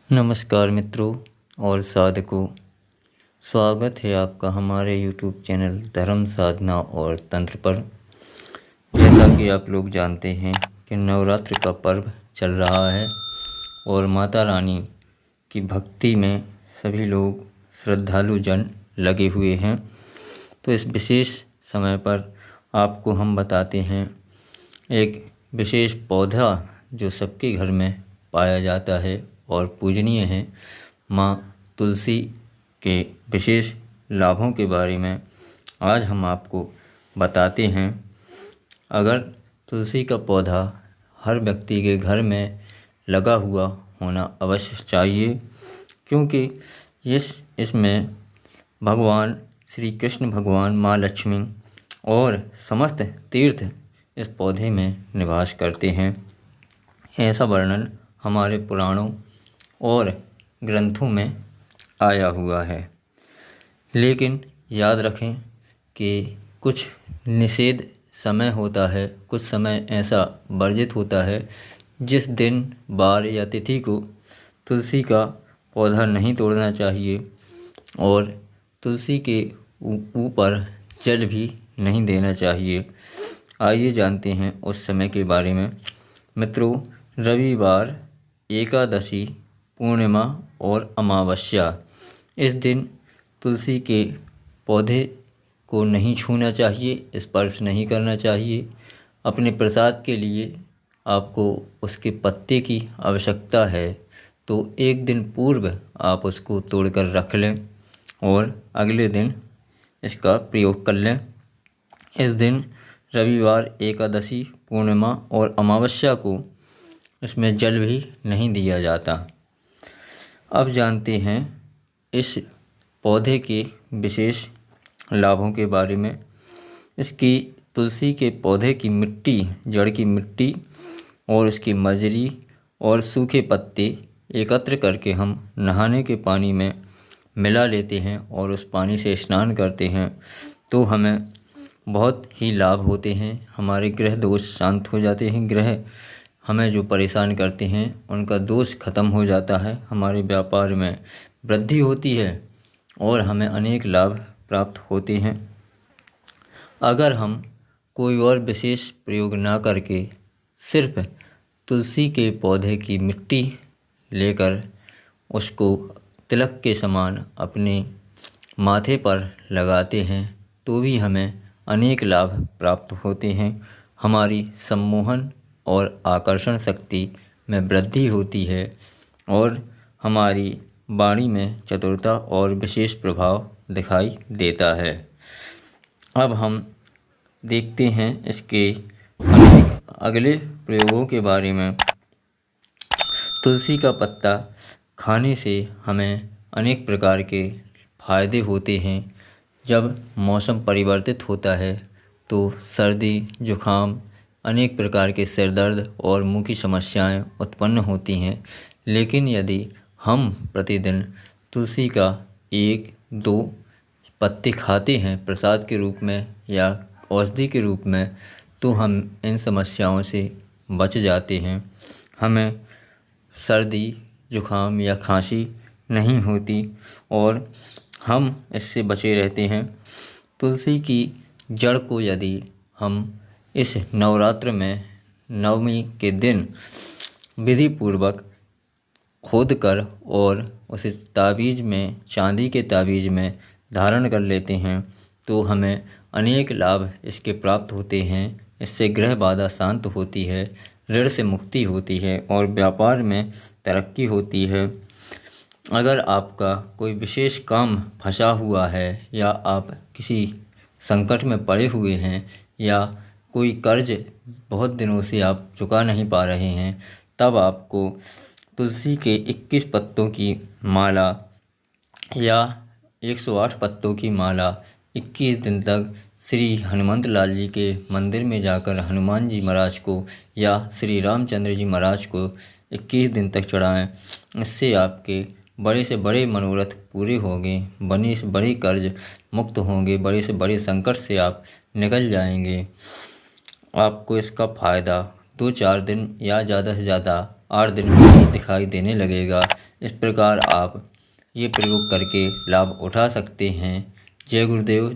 नमस्कार मित्रों और साधकों, स्वागत है आपका हमारे YouTube चैनल धर्म साधना और तंत्र पर। जैसा कि आप लोग जानते हैं कि नवरात्र का पर्व चल रहा है और माता रानी की भक्ति में सभी लोग श्रद्धालु जन लगे हुए हैं। तो इस विशेष समय पर आपको हम बताते हैं एक विशेष पौधा जो सबके घर में पाया जाता है और पूजनीय है। माँ तुलसी के विशेष लाभों के बारे में आज हम आपको बताते हैं। अगर तुलसी का पौधा हर व्यक्ति के घर में लगा हुआ होना अवश्य चाहिए, क्योंकि इसमें भगवान श्री कृष्ण भगवान, माँ लक्ष्मी और समस्त तीर्थ इस पौधे में निवास करते हैं। ऐसा वर्णन हमारे पुराणों और ग्रंथों में आया हुआ है। लेकिन याद रखें कि कुछ निषेध समय होता है, कुछ समय ऐसा वर्जित होता है जिस दिन, बार या तिथि को तुलसी का पौधा नहीं तोड़ना चाहिए और तुलसी के ऊपर जल भी नहीं देना चाहिए। आइए जानते हैं उस समय के बारे में। मित्रों, रविवार, एकादशी, पूर्णिमा और अमावस्या, इस दिन तुलसी के पौधे को नहीं छूना चाहिए, स्पर्श नहीं करना चाहिए। अपने प्रसाद के लिए आपको उसके पत्ते की आवश्यकता है, तो एक दिन पूर्व आप उसको तोड़कर रख लें और अगले दिन इसका प्रयोग कर लें। इस दिन रविवार, एकादशी, पूर्णिमा और अमावस्या को इसमें जल भी नहीं दिया जाता। अब जानते हैं इस पौधे के विशेष लाभों के बारे में। इसकी तुलसी के पौधे की मिट्टी, जड़ की मिट्टी और इसकी मजरी और सूखे पत्ते एकत्र करके हम नहाने के पानी में मिला लेते हैं और उस पानी से स्नान करते हैं तो हमें बहुत ही लाभ होते हैं। हमारे ग्रह दोष शांत हो जाते हैं। ग्रह हमें जो परेशान करते हैं उनका दोष खत्म हो जाता है। हमारे व्यापार में वृद्धि होती है और हमें अनेक लाभ प्राप्त होते हैं। अगर हम कोई और विशेष प्रयोग ना करके सिर्फ तुलसी के पौधे की मिट्टी लेकर उसको तिलक के समान अपने माथे पर लगाते हैं तो भी हमें अनेक लाभ प्राप्त होते हैं। हमारी सम्मोहन और आकर्षण शक्ति में वृद्धि होती है और हमारी वाणी में चतुरता और विशेष प्रभाव दिखाई देता है। अब हम देखते हैं इसके अनेक अगले प्रयोगों के बारे में। तुलसी का पत्ता खाने से हमें अनेक प्रकार के फायदे होते हैं। जब मौसम परिवर्तित होता है तो सर्दी, जुखाम, अनेक प्रकार के सिर दर्द और मुंह की समस्याएं उत्पन्न होती हैं। लेकिन यदि हम प्रतिदिन तुलसी का 1-2 पत्ते खाते हैं प्रसाद के रूप में या औषधि के रूप में, तो हम इन समस्याओं से बच जाते हैं। हमें सर्दी, जुखाम या खांसी नहीं होती और हम इससे बचे रहते हैं। तुलसी की जड़ को यदि हम इस नवरात्र में नवमी के दिन विधि पूर्वक खोद कर और उसे ताबीज़ में, चांदी के ताबीज़ में धारण कर लेते हैं तो हमें अनेक लाभ इसके प्राप्त होते हैं। इससे ग्रह बाधा शांत होती है, ऋण से मुक्ति होती है और व्यापार में तरक्की होती है। अगर आपका कोई विशेष काम फंसा हुआ है या आप किसी संकट में पड़े हुए हैं या कोई कर्ज बहुत दिनों से आप चुका नहीं पा रहे हैं, तब आपको तुलसी के 21 पत्तों की माला या 108 पत्तों की माला 21 दिन तक श्री हनुमंत लाल जी के मंदिर में जाकर हनुमान जी महाराज को या श्री रामचंद्र जी महाराज को 21 दिन तक चढ़ाएं। इससे आपके बड़े से बड़े मनोरथ पूरे होंगे, बड़े से बड़े कर्ज मुक्त होंगे, बड़े से बड़े संकट से आप निकल जाएंगे। आपको इसका फ़ायदा 2-4 दिन या ज़्यादा से ज़्यादा 8 दिन में ही दिखाई देने लगेगा। इस प्रकार आप ये प्रयोग करके लाभ उठा सकते हैं। जय गुरुदेव।